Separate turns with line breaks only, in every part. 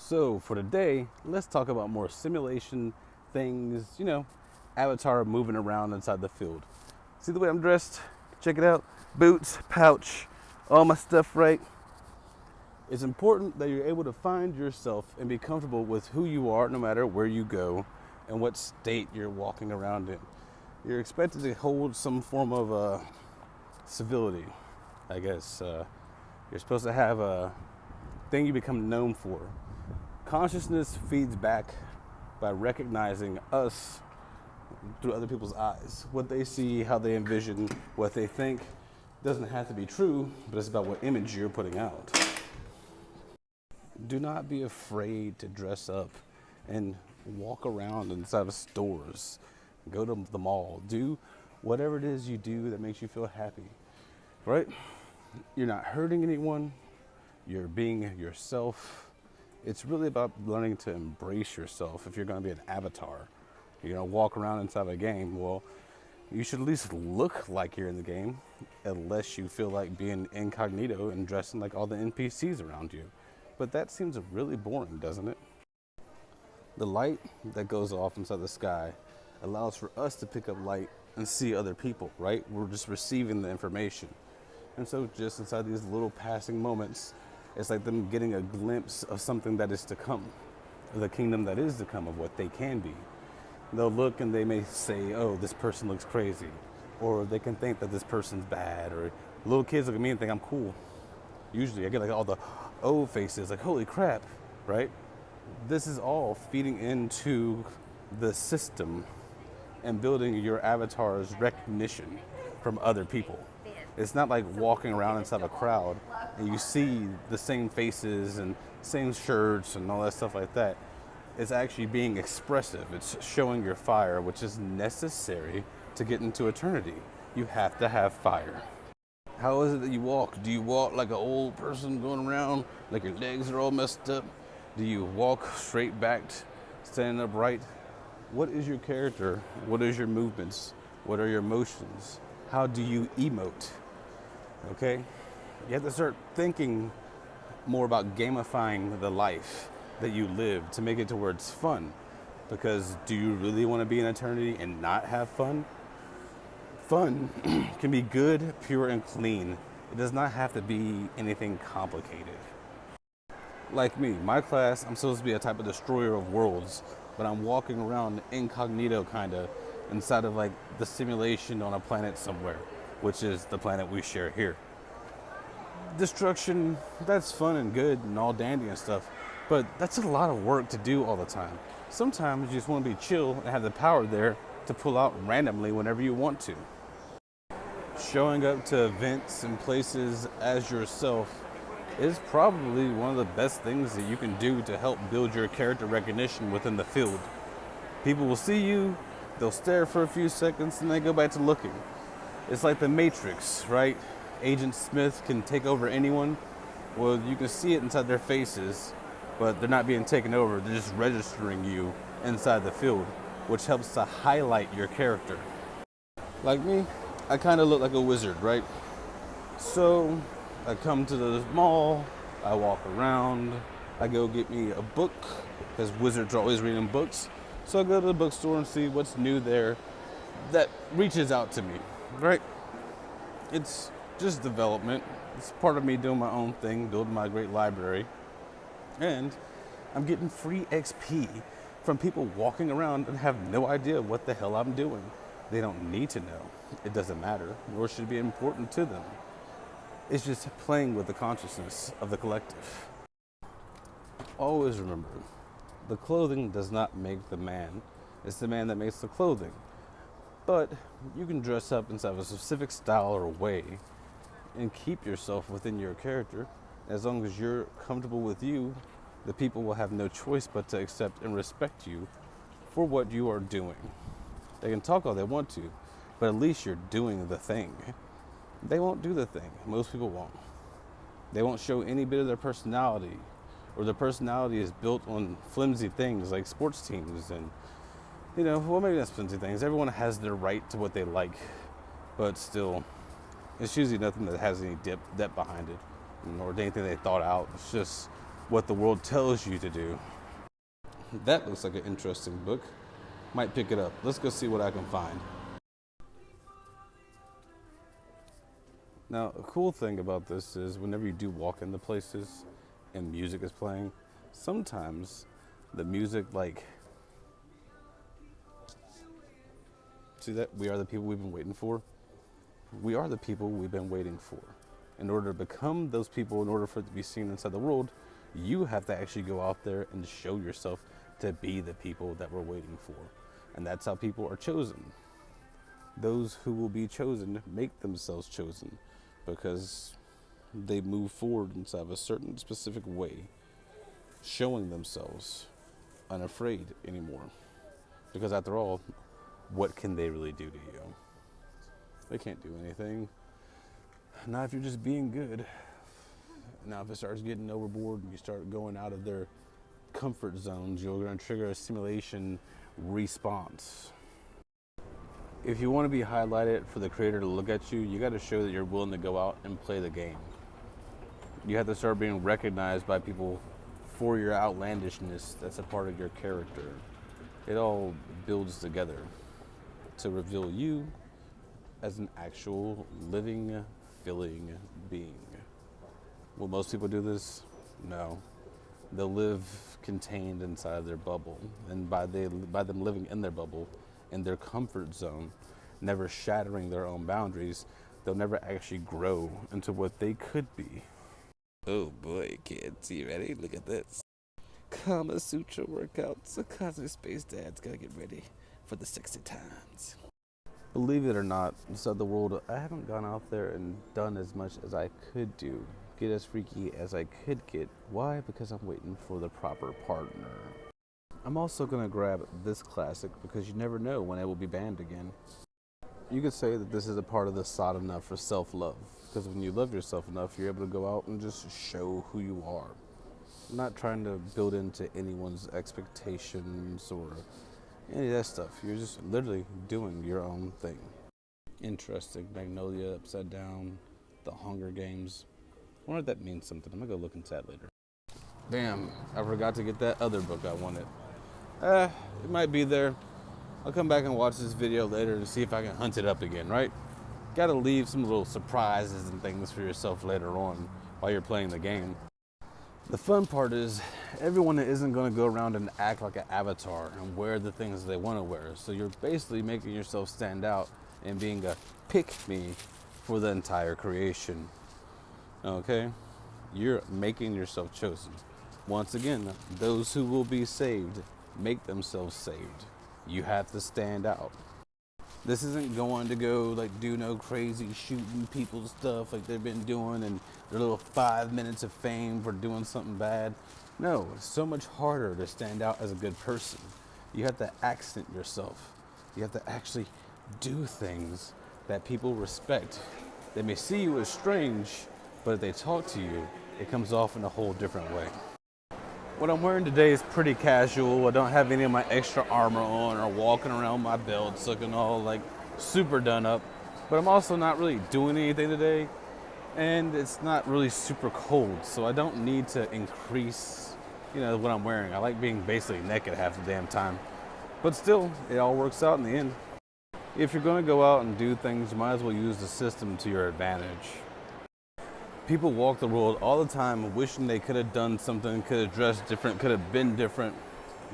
So for today, let's talk about more simulation things, avatar moving around inside the field. See the way I'm dressed? Check it out. Boots, pouch, all my stuff right. It's important that you're able to find yourself and be comfortable with who you are no matter where you go and what state you're walking around in. You're expected to hold some form of civility, I guess. You're supposed to have a thing you become known for. Consciousness feeds back by recognizing us through other people's eyes. What they see, how they envision, what they think doesn't have to be true, but it's about what image you're putting out. Do not be afraid to dress up and walk around inside of stores. Go to the mall. Do whatever it is you do that makes you feel happy, right? You're not hurting anyone. You're being yourself. It's really about learning to embrace yourself. If you're going to be an avatar, you're going to walk around inside a game, well, you should at least look like you're in the game, unless you feel like being incognito and dressing like all the NPCs around you. But that seems really boring, doesn't it? The light that goes off inside the sky allows for us to pick up light and see other people, right? We're just receiving the information. And so just inside these little passing moments, it's like them getting a glimpse of something that is to come, the kingdom that is to come, of what they can be. They'll look and they may say, oh, this person looks crazy. Or they can think that this person's bad. Or little kids look at me and think I'm cool. Usually I get like all the faces, like holy crap, right? This is all feeding into the system and building your avatar's recognition from other people. It's not like walking around inside a crowd and you see the same faces and same shirts and all that stuff like that. It's actually being expressive. It's showing your fire, which is necessary to get into eternity. You have to have fire. How is it that you walk? Do you walk like an old person going around, like your legs are all messed up? Do you walk straight backed, standing upright? What is your character? What is your movements? What are your emotions? How do you emote? Okay? You have to start thinking more about gamifying the life that you live to make it to where it's fun. Because do you really want to be in eternity and not have fun? Fun can be good, pure, and clean. It does not have to be anything complicated. Like me, my class, I'm supposed to be a type of destroyer of worlds, but I'm walking around incognito kind of inside of like the simulation on a planet somewhere, which is the planet we share here. Destruction, that's fun and good and all dandy and stuff, but that's a lot of work to do all the time. Sometimes you just want to be chill and have the power there to pull out randomly whenever you want to. Showing up to events and places as yourself is probably one of the best things that you can do to help build your character recognition within the field. People will see you, they'll stare for a few seconds, and they go back to looking. It's like the Matrix, right? Agent Smith can take over anyone. Well, you can see it inside their faces, but they're not being taken over. They're just registering you inside the field, which helps to highlight your character. Like me, I kind of look like a wizard, right? So I come to the mall, I walk around, I go get me a book, because wizards are always reading books. So I go to the bookstore and see what's new there that reaches out to me, right? It's just development. It's part of me doing my own thing, building my great library. And I'm getting free XP from people walking around and have no idea what the hell I'm doing. They don't need to know. It doesn't matter, nor should it be important to them. It's just playing with the consciousness of the collective. Always remember, the clothing does not make the man. It's the man that makes the clothing. But you can dress up inside a specific style or way and keep yourself within your character. As long as you're comfortable with you, the people will have no choice but to accept and respect you for what you are doing. They can talk all they want to, but at least you're doing the thing. They won't do the thing. Most people won't. They won't show any bit of their personality, or their personality is built on flimsy things like sports teams and, well, maybe that's flimsy things. Everyone has their right to what they like, but still, it's usually nothing that has any depth behind it, or anything they thought out. It's just what the world tells you to do. That looks like an interesting book. Might pick it up. Let's go see what I can find. Now, a cool thing about this is whenever you do walk into places and music is playing, sometimes the music, like, see that? We are the people we've been waiting for. We are the people we've been waiting for. In order to become those people, in order for it to be seen inside the world, you have to actually go out there and show yourself to be the people that we're waiting for. And that's how people are chosen. Those who will be chosen make themselves chosen because they move forward inside of a certain specific way, showing themselves unafraid anymore. Because after all, what can they really do to you? They can't do anything. Not if you're just being good. Now, if it starts getting overboard and you start going out of their comfort zones, you're going to trigger a simulation response. If you want to be highlighted for the creator to look at you, you got to show that you're willing to go out and play the game. You have to start being recognized by people for your outlandishness. That's a part of your character. It all builds together to reveal you as an actual living, feeling being. Will most people do this? No. They'll live contained inside their bubble. And by them living in their bubble, in their comfort zone, never shattering their own boundaries, they'll never actually grow into what they could be. Oh boy, kids, you ready? Look at this. Kama Sutra workouts. The Cosmic Space Dad's gotta get ready for the sexy times. Believe it or not, inside the world, I haven't gone out there and done as much as I could do. Get as freaky as I could get. Why? Because I'm waiting for the proper partner. I'm also gonna grab this classic because you never know when it will be banned again. You could say that this is a part of the sadhana for self-love. Because when you love yourself enough, you're able to go out and just show who you are. Not trying to build into anyone's expectations or any of that stuff. You're just literally doing your own thing. Interesting. Magnolia upside down. The Hunger Games. I wonder if that means something. I'm gonna go look into that later. Damn, I forgot to get that other book I wanted. It might be there. I'll come back and watch this video later to see if I can hunt it up again, right? Gotta leave some little surprises and things for yourself later on while you're playing the game. The fun part is everyone isn't going to go around and act like an avatar and wear the things they want to wear. So you're basically making yourself stand out and being a pick-me for the entire creation. Okay? You're making yourself chosen. Once again, those who will be saved make themselves saved. You have to stand out. This isn't going to go like do no crazy shooting people stuff like they've been doing and their little 5 minutes of fame for doing something bad. No, it's so much harder to stand out as a good person. You have to accent yourself. You have to actually do things that people respect. They may see you as strange, but if they talk to you, it comes off in a whole different way. What I'm wearing today is pretty casual. I don't have any of my extra armor on or walking around my belts looking all like super done up. But I'm also not really doing anything today. And it's not really super cold, so I don't need to increase, what I'm wearing. I like being basically naked half the damn time. But still, it all works out in the end. If you're going to go out and do things, you might as well use the system to your advantage. People walk the world all the time wishing they could have done something, could have dressed different, could have been different.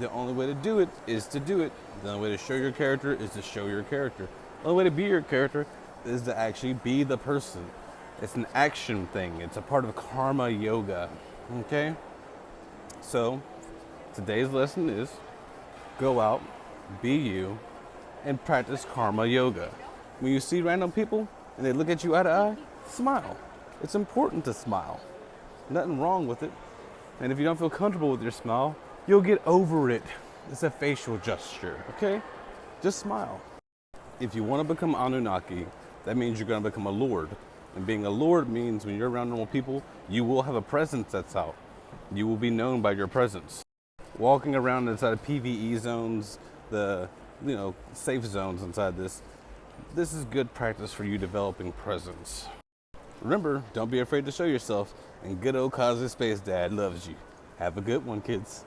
The only way to do it is to do it. The only way to show your character is to show your character. The only way to be your character is to actually be the person. It's an action thing. It's a part of karma yoga. Okay? So, today's lesson is go out, be you, and practice karma yoga. When you see random people and they look at you eye to eye, smile. It's important to smile. Nothing wrong with it. And if you don't feel comfortable with your smile, you'll get over it. It's a facial gesture, okay? Just smile. If you want to become Anunnaki, that means you're going to become a lord. And being a lord means when you're around normal people, you will have a presence that's out. You will be known by your presence. Walking around inside of PvE zones, the safe zones inside this is good practice for you developing presence. Remember, don't be afraid to show yourself, and good old Cosmic Space Dad loves you. Have a good one, kids.